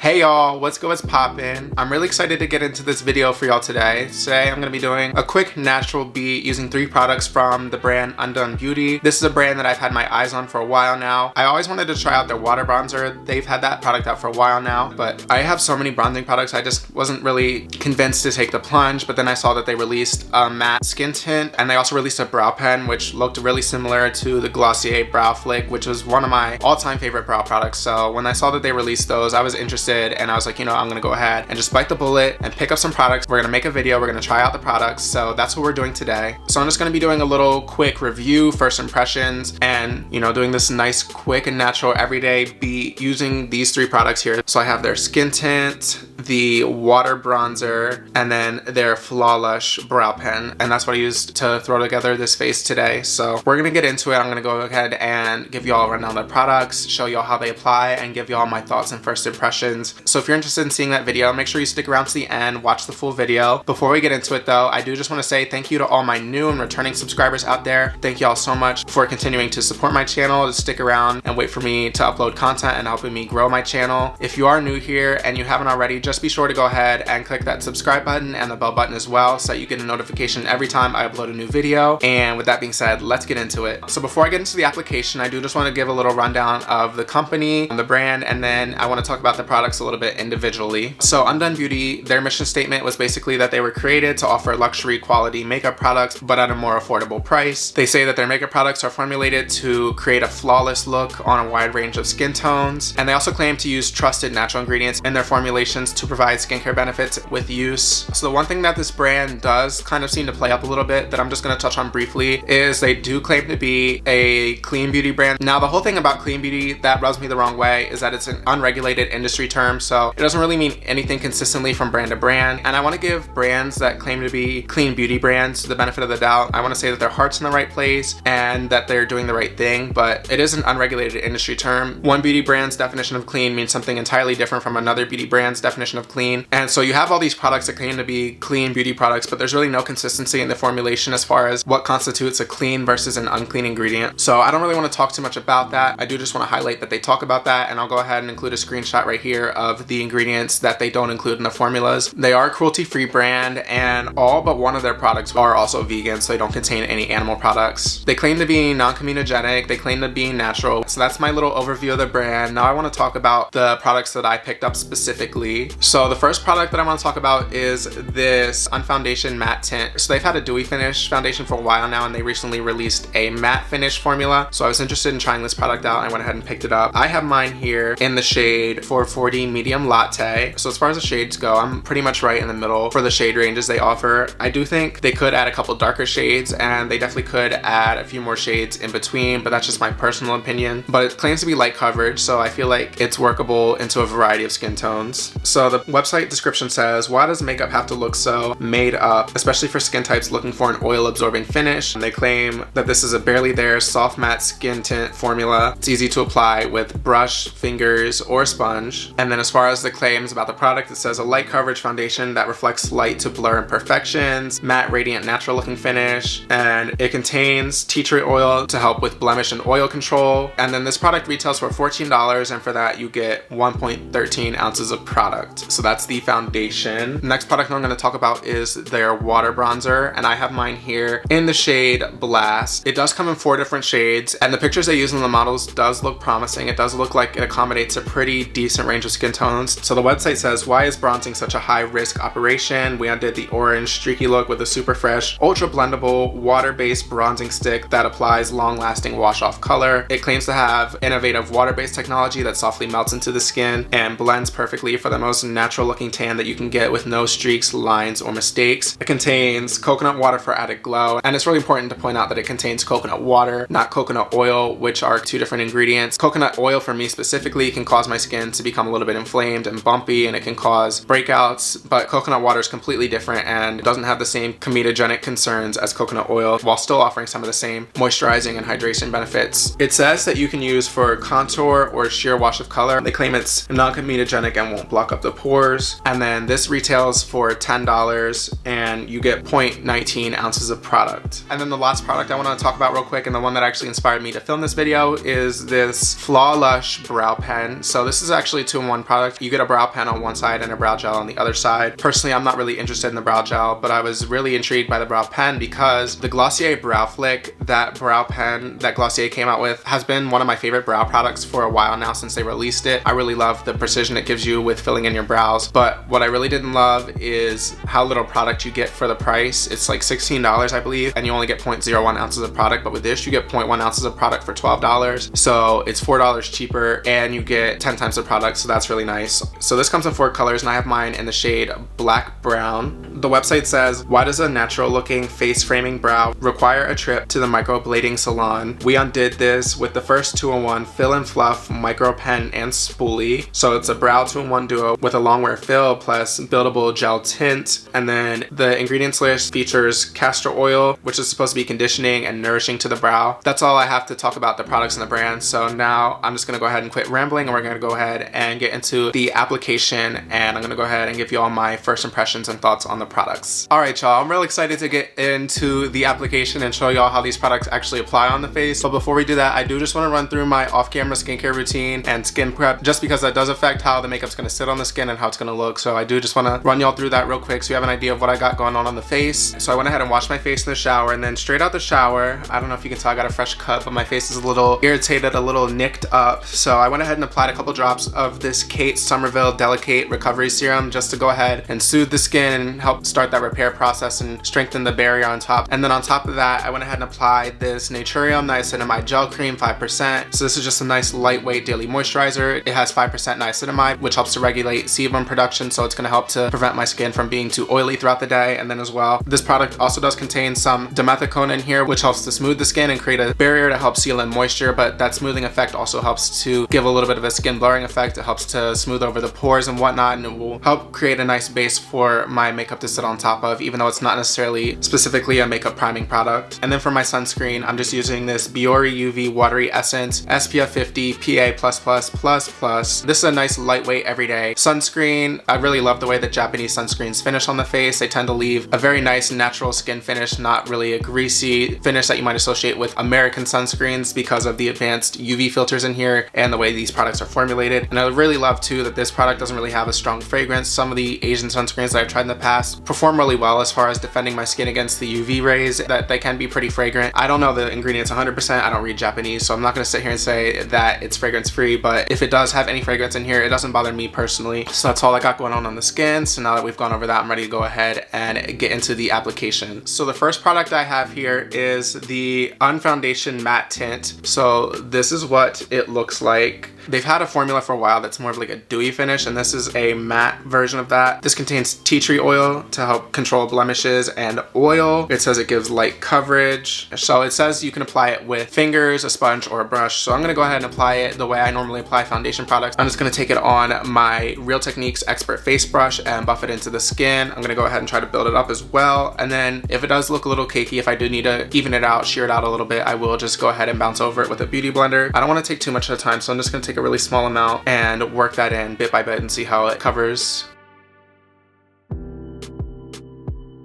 Hey y'all, what's good, what's poppin'? I'm really excited to get into this video for y'all today. Today I'm gonna be doing a quick natural beat using 3 products from the brand Undone Beauty. This is a brand that I've had my eyes on for a while now. I always wanted to try out their water bronzer. They've had that product out for a while now, but I have so many bronzing products, I just wasn't really convinced to take the plunge. But then I saw that they released a matte skin tint, and they also released a brow pen, which looked really similar to the Glossier Brow Flick, which was one of my all-time favorite brow products. So when I saw that they released those, I was interested, and I was like, you know, I'm gonna go ahead and just bite the bullet and pick up some products. We're gonna make a video, we're gonna try out the products. So that's what we're doing today. So I'm just gonna be doing a little quick review, first impressions, and you know, doing this nice, quick and natural everyday beat using these 3 products here. So I have their skin tint, the water bronzer, and then their Fla Lush Brow Pen, and that's what I used to throw together this face today. So we're gonna get into it. I'm gonna go ahead and give y'all a rundown of the products, show y'all how they apply, and give y'all my thoughts and first impressions. So if you're interested in seeing that video, make sure you stick around to the end, watch the full video. Before we get into it though, I do just want to say thank you to all my new and returning subscribers out there. Thank y'all so much for continuing to support my channel, to stick around and wait for me to upload content and helping me grow my channel. If you are new here and you haven't already, just be sure to go ahead and click that subscribe button and the bell button as well, so that you get a notification every time I upload a new video. And with that being said, let's get into it. So before I get into the application, I do just want to give a little rundown of the company, the brand, and then I want to talk about the products a little bit individually. So Undone Beauty, their mission statement was basically that they were created to offer luxury quality makeup products, but at a more affordable price. They say that their makeup products are formulated to create a flawless look on a wide range of skin tones. And they also claim to use trusted natural ingredients in their formulations to provide skincare benefits with use. So the one thing that this brand does kind of seem to play up a little bit that I'm just going to touch on briefly is they do claim to be a clean beauty brand. Now the whole thing about clean beauty that rubs me the wrong way is that it's an unregulated industry term, so it doesn't really mean anything consistently from brand to brand. And I want to give brands that claim to be clean beauty brands the benefit of the doubt. I want to say that their heart's in the right place and that they're doing the right thing, but it is an unregulated industry term. One beauty brand's definition of clean means something entirely different from another beauty brand's definition of clean. And so you have all these products that claim to be clean beauty products, but there's really no consistency in the formulation as far as what constitutes a clean versus an unclean ingredient. So I don't really want to talk too much about that. I do just want to highlight that they talk about that, and I'll go ahead and include a screenshot right here of the ingredients that they don't include in the formulas. They are a cruelty-free brand, and all but one of their products are also vegan, so they don't contain any animal products. They claim to be non-comedogenic, they claim to be natural. So that's my little overview of the brand. Now I want to talk about the products that I picked up specifically. So the first product that I want to talk about is this Unfoundation matte tint. So they've had a dewy finish foundation for a while now, and they recently released a matte finish formula. So I was interested in trying this product out, and I went ahead and picked it up. I have mine here in the shade 440 medium latte. So as far as the shades go, I'm pretty much right in the middle for the shade ranges they offer. I do think they could add a couple darker shades, and they definitely could add a few more shades in between, but that's just my personal opinion. But it claims to be light coverage, so I feel like it's workable into a variety of skin tones. So the website description says, why does makeup have to look so made up, especially for skin types looking for an oil absorbing finish? And they claim that this is a barely there soft matte skin tint formula. It's easy to apply with brush, fingers, or sponge. And then as far as the claims about the product, it says a light coverage foundation that reflects light to blur imperfections, matte, radiant, natural looking finish, and it contains tea tree oil to help with blemish and oil control. And then this product retails for $14, and for that you get 1.13 ounces of product. So that's the foundation. The next product I'm going to talk about is their water bronzer, and I have mine here in the shade Blast. It does come in 4 different shades, and the pictures they use in the models does look promising. It does look like it accommodates a pretty decent range of skin tones. So the website says, why is bronzing such a high risk operation? We undid the orange streaky look with a super fresh, ultra blendable, water-based bronzing stick that applies long-lasting wash-off color. It claims to have innovative water-based technology that softly melts into the skin and blends perfectly for the most natural looking tan that you can get with no streaks, lines, or mistakes. It contains coconut water for added glow, and it's really important to point out that it contains coconut water, not coconut oil, which are 2 different ingredients. Coconut oil for me specifically can cause my skin to become a little bit inflamed and bumpy, and it can cause breakouts, but coconut water is completely different and doesn't have the same comedogenic concerns as coconut oil, while still offering some of the same moisturizing and hydration benefits. It says that you can use for contour or sheer wash of color. They claim it's non-comedogenic and won't block up the pores. And then this retails for $10, and you get 0.19 ounces of product. And then the last product I want to talk about real quick, and the one that actually inspired me to film this video, is this Fla Lush Brow Pen. So this is actually a 2-in-1 one product. You get a brow pen on one side and a brow gel on the other side. Personally, I'm not really interested in the brow gel, but I was really intrigued by the brow pen because the Glossier Brow Flick, that brow pen that Glossier came out with, has been one of my favorite brow products for a while now since they released it. I really love the precision it gives you with filling in your brows, but what I really didn't love is how little product you get for the price. It's like $16, I believe, and you only get 0.01 ounces of product, but with this you get 0.1 ounces of product for $12. So it's $4 cheaper and you get 10 times the product, so that's really nice. So this comes in 4 colors and I have mine in the shade Black Brown. The website says, why does a natural looking face framing brow require a trip to the microblading salon? We undid this with the first 2-in-1 fill and fluff micro pen and spoolie. So it's a brow 2-in-1 duo with a long wear fill plus buildable gel tint. And then the ingredients list features castor oil, which is supposed to be conditioning and nourishing to the brow. That's all I have to talk about the products and the brand. So now I'm just gonna go ahead and quit rambling and we're gonna go ahead and get into the application, and I'm gonna go ahead and give you all my first impressions and thoughts on the products. All right, y'all, I'm really excited to get into the application and show y'all how these products actually apply on the face. But before we do that, I do just wanna run through my off-camera skincare routine and skin prep, just because that does affect how the makeup's gonna sit on the skin and how it's gonna look. So I do just wanna run y'all through that real quick so you have an idea of what I got going on the face. So I went ahead and washed my face in the shower, and then straight out the shower, I don't know if you can tell I got a fresh cut, but my face is a little irritated, a little nicked up. So I went ahead and applied a couple drops of this Kate Somerville Delicate Recovery Serum just to go ahead and soothe the skin and help start that repair process and strengthen the barrier on top. And then on top of that, I went ahead and applied this Naturium Niacinamide Gel Cream 5%. So this is just a nice lightweight daily moisturizer. It has 5% niacinamide, which helps to regulate sebum production, so it's going to help to prevent my skin from being too oily throughout the day. And then as well, this product also does contain some dimethicone in here, which helps to smooth the skin and create a barrier to help seal in moisture, but that smoothing effect also helps to give a little bit of a skin blurring effect. It helps to smooth over the pores and whatnot, and it will help create a nice base for my makeup to sit on top of, even though it's not necessarily specifically a makeup priming product. And then for my sunscreen, I'm just using this Biore UV Watery Essence SPF 50 PA+++++. This is a nice lightweight everyday sunscreen. I really love the way that Japanese sunscreens finish on the face. They tend to leave a very nice natural skin finish, not really a greasy finish that you might associate with American sunscreens because of the advanced UV filters in here and the way these products are formulated. And I really love too that this product doesn't really have a strong fragrance. Some of the Asian sunscreens that I've tried in the past perform really well as far as defending my skin against the UV rays, that they can be pretty fragrant. I don't know the ingredients 100%. I don't read Japanese, so I'm not going to sit here and say that it's fragrance free, but if it does have any fragrance in here, it doesn't bother me personally. So that's all I got going on the skin. So now that we've gone over that, I'm ready to go ahead and get into the application. So the first product I have here is the Unfoundation Matte Tint. So this is what it looks like. They've had a formula for a while that's more of like a dewy finish, and this is a matte version of that. This contains tea tree oil to help control blemishes and oil. It says it gives light coverage. So it says you can apply it with fingers, a sponge, or a brush. So I'm gonna go ahead and apply it the way I normally apply foundation products. I'm just gonna take it on my Real Techniques Expert Face Brush and buff it into the skin. I'm gonna go ahead and try to build it up as well. And then if it does look a little cakey, if I do need to even it out, shear it out a little bit, I will just go ahead and bounce over it with a beauty blender. I don't wanna take too much of the time, so I'm just gonna take a really small amount and work that in bit by bit and see how it covers.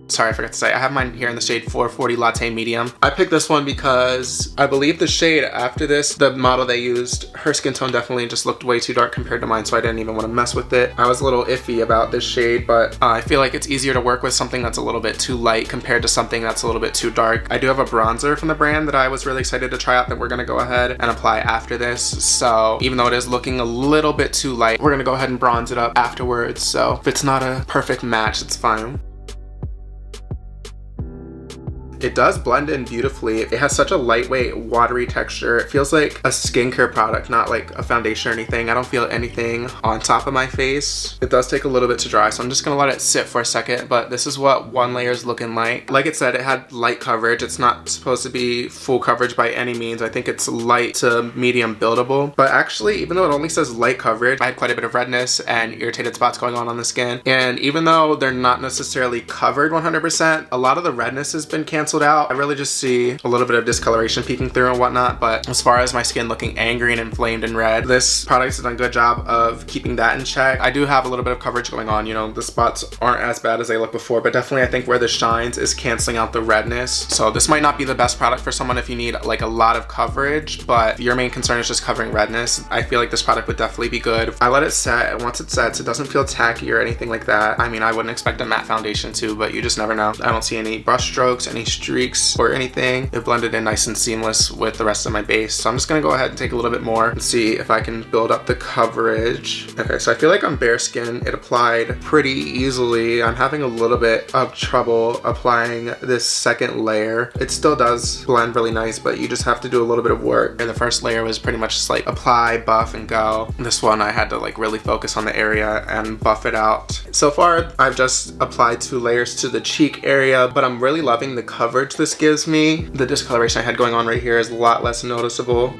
Sorry, I forgot to say, I have mine here in the shade 440 Latte Medium. I picked this one because I believe the shade after this, the model they used, her skin tone definitely just looked way too dark compared to mine, so I didn't even want to mess with it. I was a little iffy about this shade, but I feel like it's easier to work with something that's a little bit too light compared to something that's a little bit too dark. I do have a bronzer from the brand that I was really excited to try out that we're going to go ahead and apply after this. So even though it is looking a little bit too light, we're going to go ahead and bronze it up afterwards. So if it's not a perfect match, it's fine. It does blend in beautifully. It has such a lightweight, watery texture. It feels like a skincare product, not like a foundation or anything. I don't feel anything on top of my face. It does take a little bit to dry, so I'm just gonna let it sit for a second, but this is what one layer is looking like. Like it said, it had light coverage. It's not supposed to be full coverage by any means. I think it's light to medium buildable, but actually, even though it only says light coverage, I had quite a bit of redness and irritated spots going on the skin. And even though they're not necessarily covered 100%, a lot of the redness has been canceled canceled out. I really just see a little bit of discoloration peeking through and whatnot, but as far as my skin looking angry and inflamed and red, this product has done a good job of keeping that in check. I do have a little bit of coverage going on, you know, the spots aren't as bad as they look before, but definitely I think where this shines is canceling out the redness. So this might not be the best product for someone if you need like a lot of coverage, but if your main concern is just covering redness, I feel like this product would definitely be good. I let it set, and once it sets, it doesn't feel tacky or anything like that. I mean, I wouldn't expect a matte foundation to, but you just never know. I don't see any brush strokes, any streaks or anything. It blended in nice and seamless with the rest of my base. So I'm just gonna go ahead and take a little bit more and see if I can build up the coverage. Okay, so I feel like on bare skin, it applied pretty easily. I'm having a little bit of trouble applying this second layer. It still does blend really nice, but you just have to do a little bit of work. And the first layer was pretty much just like apply, buff, and go. This one I had to like really focus on the area and buff it out. So far, I've just applied 2 layers to the cheek area, but I'm really loving the coverage this gives me. The discoloration I had going on right here is a lot less noticeable.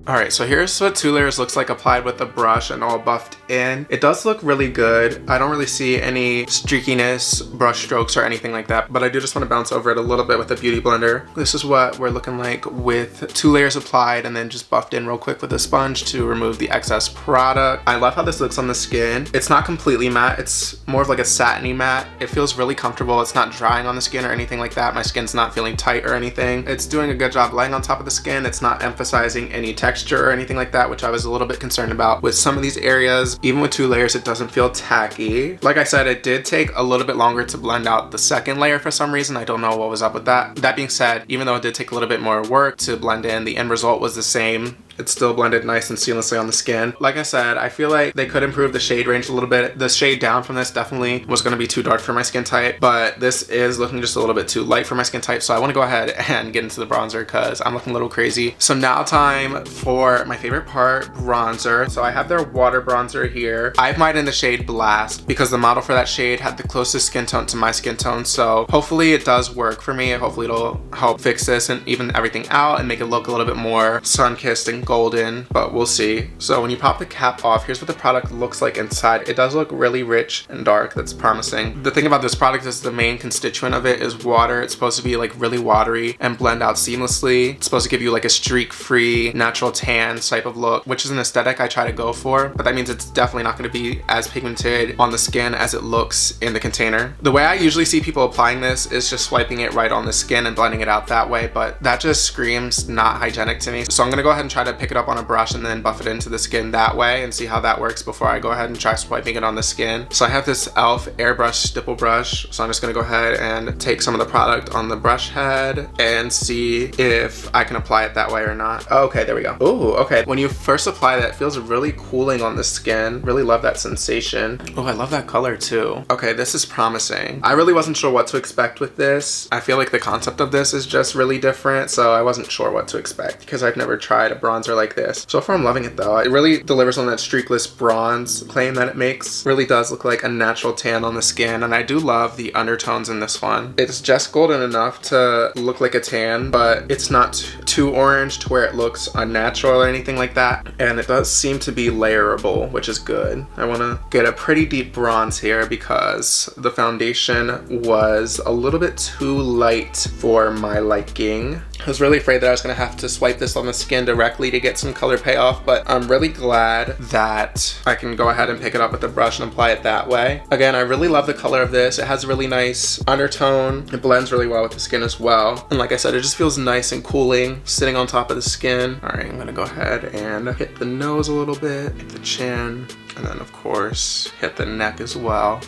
Alright, so here's what 2 layers looks like applied with the brush and all buffed in. It does look really good. I don't really see any streakiness, brush strokes, or anything like that, but I do just want to bounce over it a little bit with a beauty blender. This is what we're looking like with 2 layers applied and then just buffed in real quick with a sponge to remove the excess product. I love how this looks on the skin. It's not completely matte. It's more of like a satiny matte. It feels really comfortable. It's not drying on the skin or anything like that. My skin's not feeling tight or anything. It's doing a good job laying on top of the skin. It's not emphasizing any texture or anything like that, which I was a little bit concerned about with some of these areas. Even with 2 layers, it doesn't feel tacky. Like I said, it did take a little bit longer to blend out the second layer for some reason. I don't know what was up with that. That being said, even though it did take a little bit more work to blend in, the end result was the same. It still blended nice and seamlessly on the skin. Like I said, I feel like they could improve the shade range a little bit. The shade down from this definitely was going to be too dark for my skin type, but this is looking just a little bit too light for my skin type, so I want to go ahead and get into the bronzer because I'm looking a little crazy. So now time for my favorite part, bronzer. So I have their water bronzer here. I have mine in the shade Blast because the model for that shade had the closest skin tone to my skin tone, so hopefully it does work for me. Hopefully it'll help fix this and even everything out and make it look a little bit more sun-kissed and golden, but we'll see. So when you pop the cap off, here's what the product looks like inside. It does look really rich and dark. That's promising. The thing about this product is the main constituent of it is water. It's supposed to be like really watery and blend out seamlessly. It's supposed to give you like a streak-free, natural tan type of look, which is an aesthetic I try to go for, but that means it's definitely not going to be as pigmented on the skin as it looks in the container. The way I usually see people applying this is just swiping it right on the skin and blending it out that way, but that just screams not hygienic to me. So I'm going to go ahead and try to pick it up on a brush and then buff it into the skin that way and see how that works before I go ahead and try swiping it on the skin. So I have this e.l.f. Airbrush Stipple brush, so I'm just going to go ahead and take some of the product on the brush head and see if I can apply it that way or not. Okay, there we go. Ooh, okay. When you first apply that, it feels really cooling on the skin. Really love that sensation. Oh, I love that color too. Okay, this is promising. I really wasn't sure what to expect with this. I feel like the concept of this is just really different, so I wasn't sure what to expect because I've never tried a bronzer like this. So far I'm loving it though. It really delivers on that streakless bronze claim that it makes. Really does look like a natural tan on the skin, and I do love the undertones in this one. It's just golden enough to look like a tan, but it's not too orange to where it looks unnatural or anything like that, and it does seem to be layerable, which is good. I want to get a pretty deep bronze here because the foundation was a little bit too light for my liking. I was really afraid that I was going to have to swipe this on the skin directly to get some color payoff, but I'm really glad that I can go ahead and pick it up with the brush and apply it that way. Again, I really love the color of this. It has a really nice undertone. It blends really well with the skin as well. And like I said, it just feels nice and cooling sitting on top of the skin. All right, I'm going to go ahead and hit the nose a little bit, hit the chin, and then of course hit the neck as well.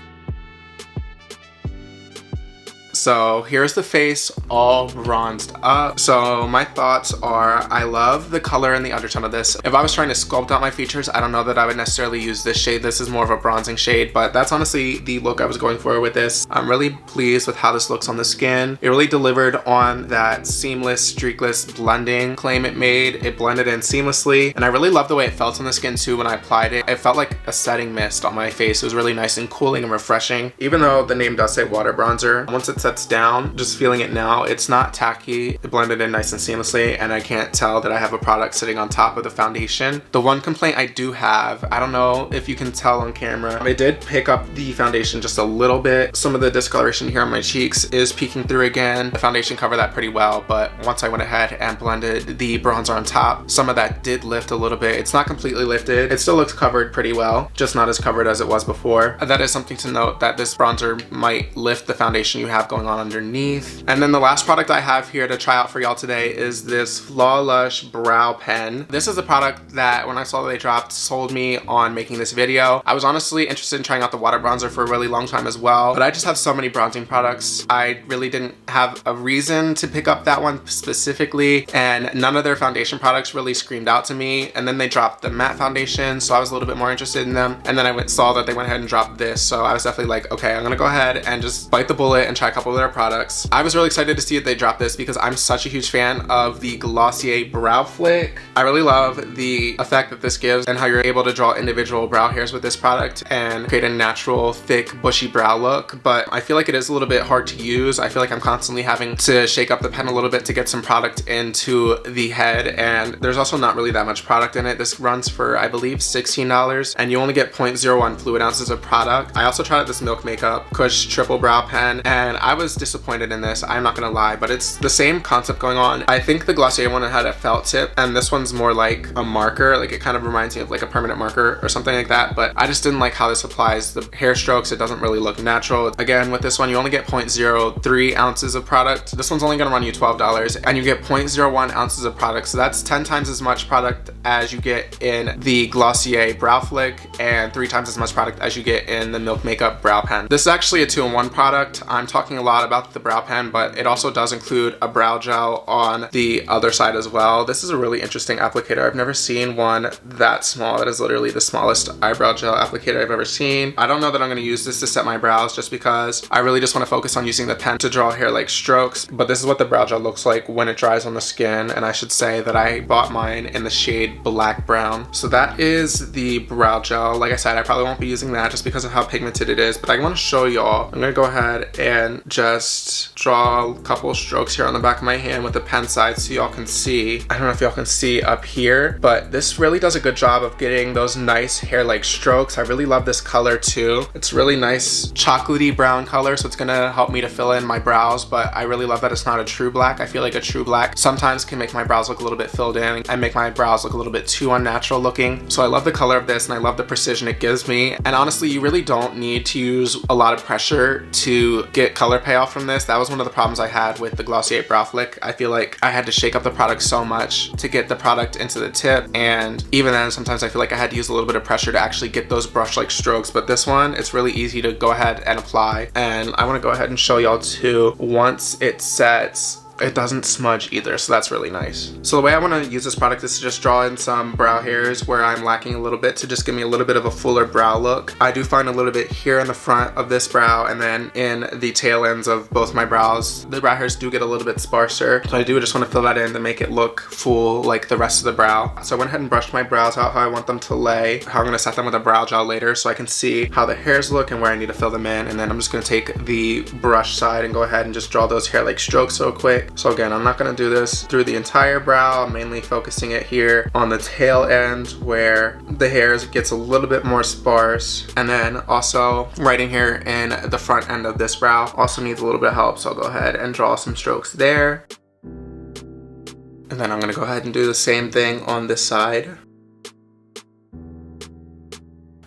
So here's the face all bronzed up. So my thoughts are, I love the color and the undertone of this. If I was trying to sculpt out my features, I don't know that I would necessarily use this shade. This is more of a bronzing shade, but that's honestly the look I was going for with this. I'm really pleased with how this looks on the skin. It really delivered on that seamless, streakless blending claim it made. It blended in seamlessly, and I really love the way it felt on the skin too when I applied it. It felt like a setting mist on my face. It was really nice and cooling and refreshing. Even though the name does say water bronzer, once it sets sets down, just feeling it now, it's not tacky. It blended in nice and seamlessly, and I can't tell that I have a product sitting on top of the foundation. The one complaint I do have, I don't know if you can tell on camera, I did pick up the foundation just a little bit. Some of the discoloration here on my cheeks is peeking through again. The foundation covered that pretty well, but once I went ahead and blended the bronzer on top, some of that did lift a little bit. It's not completely lifted. It still looks covered pretty well, just not as covered as it was before. That is something to note, that this bronzer might lift the foundation you have going on underneath. And then the last product I have here to try out for y'all today is this Fla Lush Brow Pen. This is a product that when I saw that they dropped, sold me on making this video. I was honestly interested in trying out the water bronzer for a really long time as well, but I just have so many bronzing products. I really didn't have a reason to pick up that one specifically, and none of their foundation products really screamed out to me. And then they dropped the matte foundation, so I was a little bit more interested in them. And then I saw that they went ahead and dropped this, so I was definitely like, okay, I'm gonna go ahead and just bite the bullet and try a couple of their products. I was really excited to see that they dropped this because I'm such a huge fan of the Glossier brow flick. I really love the effect that this gives and how you're able to draw individual brow hairs with this product and create a natural, thick, bushy brow look. But I feel like it is a little bit hard to use. I feel like I'm constantly having to shake up the pen a little bit to get some product into the head, and there's also not really that much product in it. This runs for, I believe, $16, and you only get 0.01 fluid ounces of product. I also tried out this Milk Makeup Kush triple brow pen, and I was disappointed in this. I'm not gonna lie, but it's the same concept going on. I think the Glossier one had a felt tip, and this one's more like a marker. Like, it kind of reminds me of like a permanent marker or something like that, but I just didn't like how this applies the hair strokes. It doesn't really look natural. Again, with this one, you only get 0.03 ounces of product. This one's only gonna run you $12, and you get 0.01 ounces of product, so that's 10 times as much product as you get in the Glossier brow flick and 3 times as much product as you get in the Milk Makeup brow pen. This is actually a 2-in-1 product. I'm talking a lot about the brow pen, but it also does include a brow gel on the other side as well. This is a really interesting applicator. I've never seen one that small. That is literally the smallest eyebrow gel applicator I've ever seen. I don't know that I'm going to use this to set my brows just because I really just want to focus on using the pen to draw hair-like strokes, but this is what the brow gel looks like when it dries on the skin, and I should say that I bought mine in the shade black brown. So that is the brow gel. Like I said, I probably won't be using that just because of how pigmented it is, but I want to show y'all. I'm gonna go ahead and just draw a couple strokes here on the back of my hand with the pen side so y'all can see. I don't know if y'all can see up here, but this really does a good job of getting those nice hair-like strokes. I really love this color too. It's really nice chocolatey brown color, so it's gonna help me to fill in my brows, but I really love that it's not a true black. I feel like a true black sometimes can make my brows look a little bit filled in and make my brows look a little bit too unnatural looking. So I love the color of this, and I love the precision it gives me. And honestly, you really don't need to use a lot of pressure to get color payoff from this. That was one of the problems I had with the Glossier brow flick. I feel like I had to shake up the product so much to get the product into the tip, and even then sometimes I feel like I had to use a little bit of pressure to actually get those brush-like strokes. But this one, it's really easy to go ahead and apply, and I want to go ahead and show y'all too. Once it sets, it doesn't smudge either, so that's really nice. So the way I want to use this product is to just draw in some brow hairs where I'm lacking a little bit to just give me a little bit of a fuller brow look. I do find a little bit here in the front of this brow, and then in the tail ends of both my brows, the brow hairs do get a little bit sparser. So I do just want to fill that in to make it look full like the rest of the brow. So I went ahead and brushed my brows out how I want them to lay, how I'm going to set them with a brow gel later so I can see how the hairs look and where I need to fill them in. And then I'm just going to take the brush side and go ahead and just draw those hair-like strokes real quick. So again, I'm not going to do this through the entire brow. I'm mainly focusing it here on the tail end where the hairs gets a little bit more sparse, and then also right in here in the front end of this brow also needs a little bit of help, so I'll go ahead and draw some strokes there. And then I'm going to go ahead and do the same thing on this side.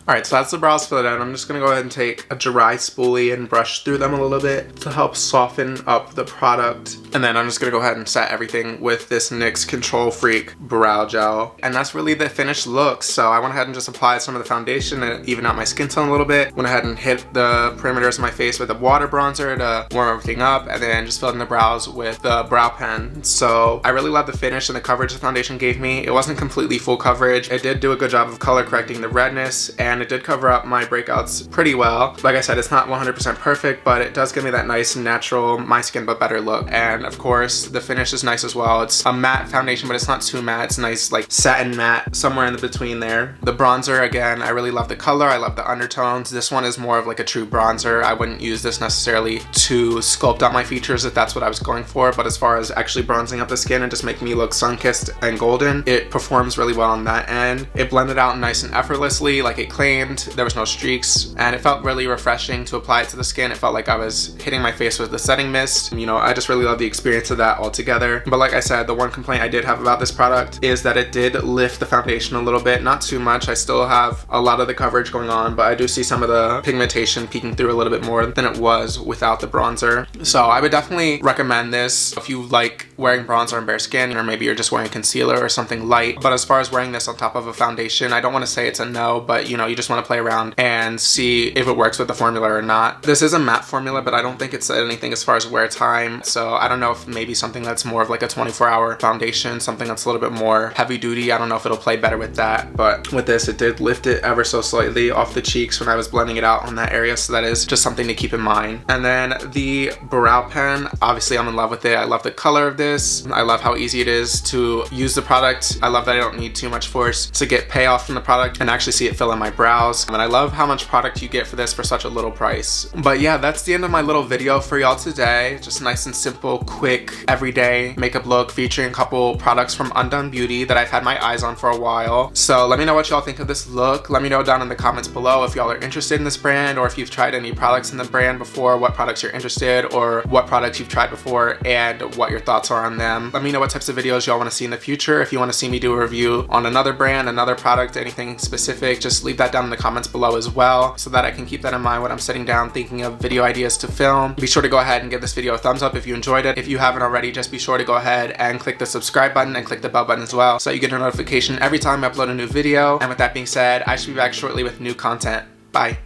Alright, so that's the brows filled out. I'm just going to go ahead and take a dry spoolie and brush through them a little bit to help soften up the product. And then I'm just going to go ahead and set everything with this NYX Control Freak brow gel. And that's really the finished look. So I went ahead and just applied some of the foundation and even out my skin tone a little bit. Went ahead and hit the perimeters of my face with a water bronzer to warm everything up, and then just filled in the brows with the brow pen. So I really love the finish and the coverage the foundation gave me. It wasn't completely full coverage. It did do a good job of color correcting the redness, and and it did cover up my breakouts pretty well. Like I said, it's not 100% perfect, but it does give me that nice natural my skin but better look. And of course the finish is nice as well. It's a matte foundation, but it's not too matte. It's nice like satin matte, somewhere in the between there. The bronzer, again, I really love the color. I love the undertones. This one is more of like a true bronzer. I wouldn't use this necessarily to sculpt out my features if that's what I was going for, but as far as actually bronzing up the skin and just making me look sun-kissed and golden, it performs really well on that end. It blended out nice and effortlessly like it claimed. There was no streaks, and it felt really refreshing to apply it to the skin. It felt like I was hitting my face with the setting mist. You know, I just really love the experience of that altogether. But like I said, the one complaint I did have about this product is that it did lift the foundation a little bit. Not too much. I still have a lot of the coverage going on, but I do see some of the pigmentation peeking through a little bit more than it was without the bronzer. So I would definitely recommend this if you like wearing bronzer on bare skin, or maybe you're just wearing concealer or something light. But as far as wearing this on top of a foundation, I don't want to say it's a no, but you know, you just want to play around and see if it works with the formula or not. This is a matte formula, but I don't think it's anything as far as wear time. So I don't know if maybe something that's more of like a 24-hour foundation, something that's a little bit more heavy duty, I don't know if it'll play better with that. But with this, it did lift it ever so slightly off the cheeks when I was blending it out on that area. So that is just something to keep in mind. And then the brow pen, obviously I'm in love with it. I love the color of this. I love how easy it is to use the product. I love that I don't need too much force to get payoff from the product and actually see it fill in my brows. And I love how much product you get for this for such a little price. But yeah, that's the end of my little video for y'all today. Just nice and simple, quick, everyday makeup look featuring a couple products from Undone Beauty that I've had my eyes on for a while. So let me know what y'all think of this look. Let me know down in the comments below if y'all are interested in this brand, or if you've tried any products in the brand before, what products you're interested, or what products you've tried before and what your thoughts are on them. Let me know what types of videos y'all want to see in the future. If you want to see me do a review on another brand, another product, anything specific, just leave that down in the comments below as well, so that I can keep that in mind when I'm sitting down thinking of video ideas to film. Be sure to go ahead and give this video a thumbs up if you enjoyed it. If you haven't already, just be sure to go ahead and click the subscribe button and click the bell button as well, so you get a notification every time I upload a new video. And with that being said, I should be back shortly with new content. Bye.